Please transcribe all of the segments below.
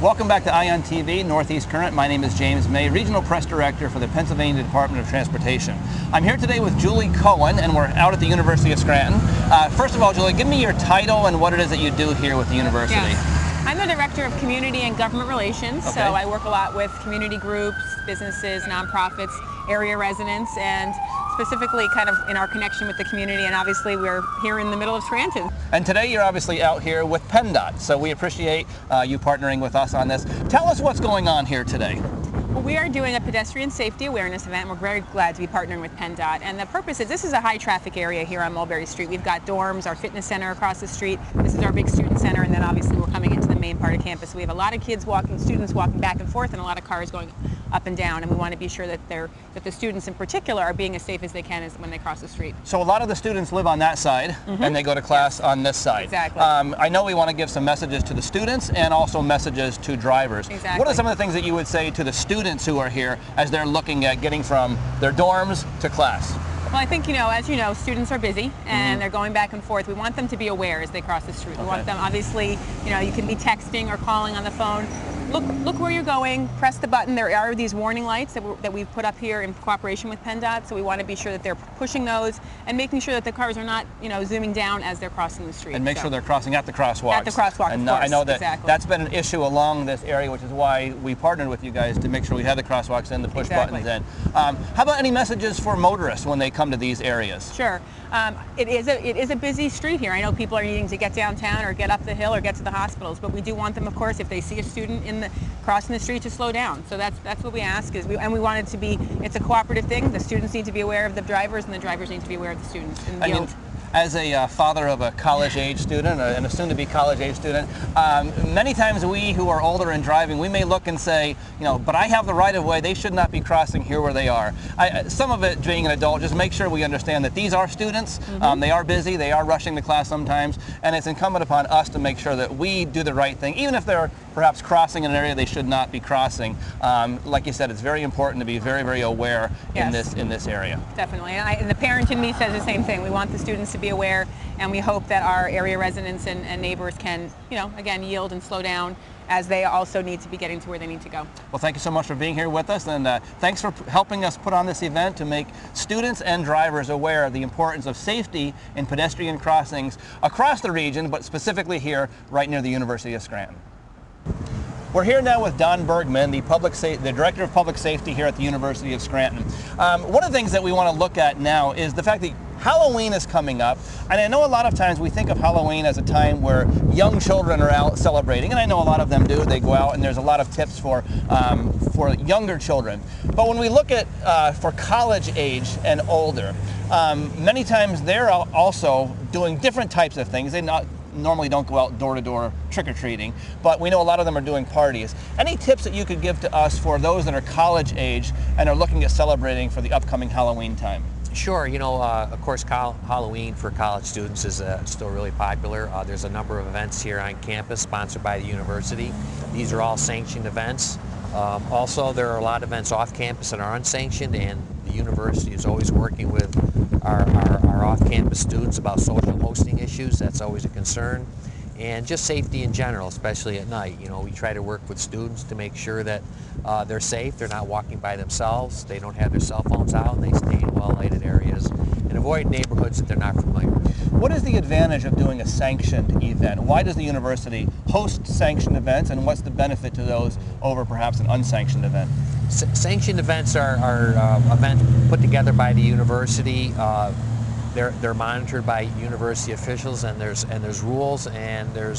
Welcome back to Ion TV, Northeast Current. My name is James May, Regional Press Director for the Pennsylvania Department of Transportation. I'm here today with Julie Cohen, and we're out at the University of Scranton. First of all, Julie, give me your title and what it is that you do here with the university. Yes. I'm the Director of Community and Government Relations, Okay. so I work a lot with community groups, businesses, nonprofits, area residents, and specifically kind of in our connection with the community, and obviously we're here in the middle of Scranton. And today you're obviously out here with PennDOT, so we appreciate you partnering with us on this. Tell us what's going on here today. Well, we are doing a Pedestrian Safety Awareness event. We're very glad to be partnering with PennDOT, and the purpose is this is a high traffic area here on Mulberry Street. We've got dorms, our fitness center across the street. This is our big student center, and then obviously we're coming into the main part of campus. So we have a lot of kids walking, students walking back and forth, and a lot of cars going up and down, and we want to be sure that the students in particular are being as safe as they can when they cross the street. So a lot of the students live on that side, and they go to class on this side. Exactly. I know we want to give some messages to the students and also messages to drivers. Exactly. What are some of the things that you would say to the students who are here as they're looking at getting from their dorms to class? Well, I think, as you know, students are busy and they're going back and forth. We want them to be aware as they cross the street. We want them, obviously, you can be texting or calling on the phone. Look where you're going, press the button. There are these warning lights that we've put up here in cooperation with PennDOT, so we want to be sure that they're pushing those and making sure that the cars are not, zooming down as they're crossing the street. And make sure they're crossing at the crosswalks. At the crosswalk, and of course. I know that Exactly. that's been an issue along this area, which is why we partnered with you guys to make sure we had the crosswalks and the push buttons in. How about any messages for motorists when they come to these areas? Sure. It is a busy street here. I know people are needing to get downtown or get up the hill or get to the hospitals, but we do want them, of course, if they see a student crossing the street, to slow down. So that's what we ask, and we want it to be, it's a cooperative thing. The students need to be aware of the drivers, and the drivers need to be aware of the students. And as a father of a college-age student and a soon-to-be college-age student, many times we who are older and driving, we may look and say, but I have the right-of-way, they should not be crossing here where they are. Some of it, being an adult, just make sure we understand that these are students, they are busy, they are rushing to class sometimes, and it's incumbent upon us to make sure that we do the right thing, even if they're perhaps crossing in an area they should not be crossing. Like you said, it's very important to be very, very aware in this area. Definitely, and the parent in me says the same thing. We want the students to be aware, and we hope that our area residents and neighbors can, again, yield and slow down, as they also need to be getting to where they need to go. Well, thank you so much for being here with us, and thanks for helping us put on this event to make students and drivers aware of the importance of safety in pedestrian crossings across the region, but specifically here right near the University of Scranton. We're here now with Don Bergman, the Director of Public Safety here at the University of Scranton. One of the things that we want to look at now is the fact that Halloween is coming up, and I know a lot of times we think of Halloween as a time where young children are out celebrating, and I know a lot of them do. They go out, and there's a lot of tips for younger children. But when we look at for college age and older, many times they're also doing different types of things. They normally don't go out door-to-door trick-or-treating, but we know a lot of them are doing parties. Any tips that you could give to us for those that are college age and are looking at celebrating for the upcoming Halloween time? Sure. Of course, Halloween for college students is still really popular. There's a number of events here on campus sponsored by the university. These are all sanctioned events. Also, there are a lot of events off campus that are unsanctioned, and the university is always working with our off-campus students about social hosting issues. That's always a concern. And just safety in general, especially at night. We try to work with students to make sure that they're safe, they're not walking by themselves, they don't have their cell phones out, and they stay in well-lighted areas and avoid neighborhoods that they're not familiar with. What is the advantage of doing a sanctioned event? Why does the university host sanctioned events, and what's the benefit to those over perhaps an unsanctioned event? Sanctioned events are events put together by the university. They're monitored by university officials, and there's rules, and they're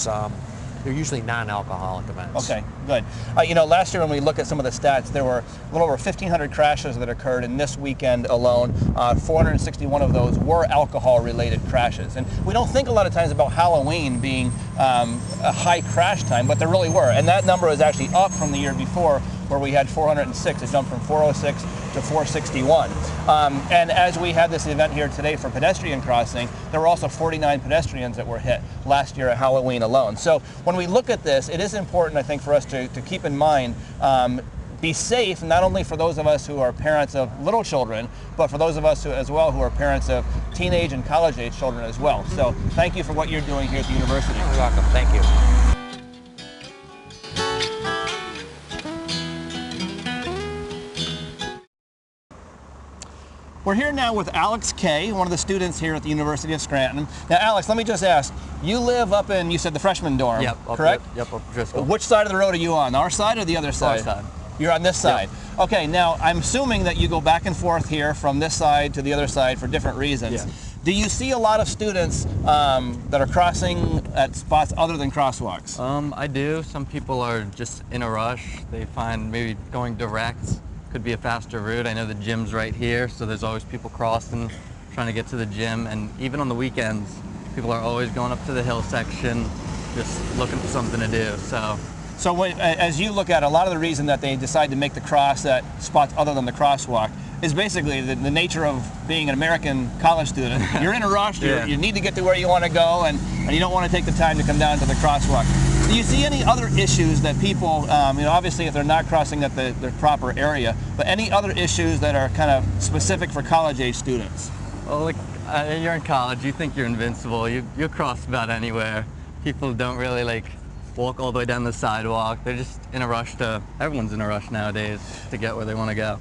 usually non-alcoholic events. Okay, good. Last year when we look at some of the stats, there were a little over 1,500 crashes that occurred in this weekend alone. 461 of those were alcohol-related crashes. And we don't think a lot of times about Halloween being a high crash time, but there really were. And that number is actually up from the year before, where we had 406. It jumped from 406 to 461. And as we had this event here today for pedestrian crossing, there were also 49 pedestrians that were hit last year at Halloween alone. So when we look at this, it is important, I think, for us to keep in mind, be safe, not only for those of us who are parents of little children, but for those of us as well who are parents of teenage and college-age children as well. So thank you for what you're doing here at the university. You're welcome. Thank you. We're here now with Alex Kay, one of the students here at the University of Scranton. Now, Alex, let me just ask, you live up in, you said the freshman dorm, correct? Yep, up Driscoll. Which side of the road are you on, our side or the other side? Our side. You're on this side. Yep. Okay, now I'm assuming that you go back and forth here from this side to the other side for different reasons. Yeah. Do you see a lot of students that are crossing at spots other than crosswalks? I do. Some people are just in a rush. They find maybe going direct could be a faster route. I know the gym's right here, so there's always people crossing, trying to get to the gym. And even on the weekends, people are always going up to the hill section, just looking for something to do. So as you look at it, a lot of the reason that they decide to make the cross at spots other than the crosswalk is basically the nature of being an American college student. You're in a rush, you need to get to where you want to go, and you don't want to take the time to come down to the crosswalk. Do you see any other issues that people, obviously if they're not crossing at the proper area, but any other issues that are kind of specific for college-age students? Well, like, you're in college, you think you're invincible. You'll cross about anywhere. People don't really walk all the way down the sidewalk. They're just in a rush everyone's in a rush nowadays to get where they want to go.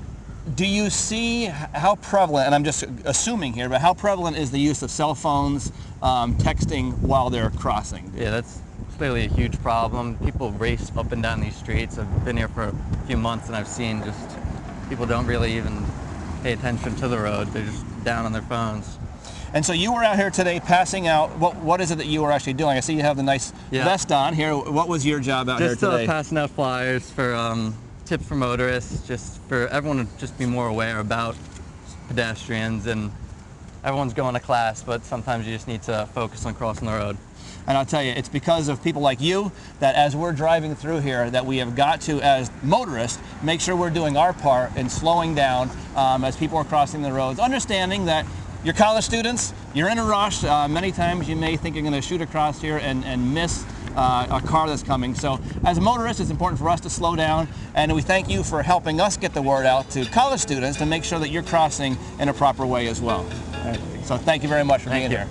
Do you see how prevalent, and I'm just assuming here, but how prevalent is the use of cell phones, texting while they're crossing? Yeah, that's clearly a huge problem. People race up and down these streets. I've been here for a few months and I've seen just people don't really even pay attention to the road. They're just down on their phones. And so you were out here today passing out, what is it that you were actually doing? I see you have the nice vest on here. What was your job out here today? Just passing out flyers for tips for motorists, just for everyone to just be more aware about pedestrians. And everyone's going to class, but sometimes you just need to focus on crossing the road. And I'll tell you, it's because of people like you that as we're driving through here that we have got to, as motorists, make sure we're doing our part in slowing down as people are crossing the roads, understanding that you're college students, you're in a rush. Many times you may think you're going to shoot across here and miss a car that's coming. So as a motorist, it's important for us to slow down, and we thank you for helping us get the word out to college students to make sure that you're crossing in a proper way as well. So thank you very much for being here.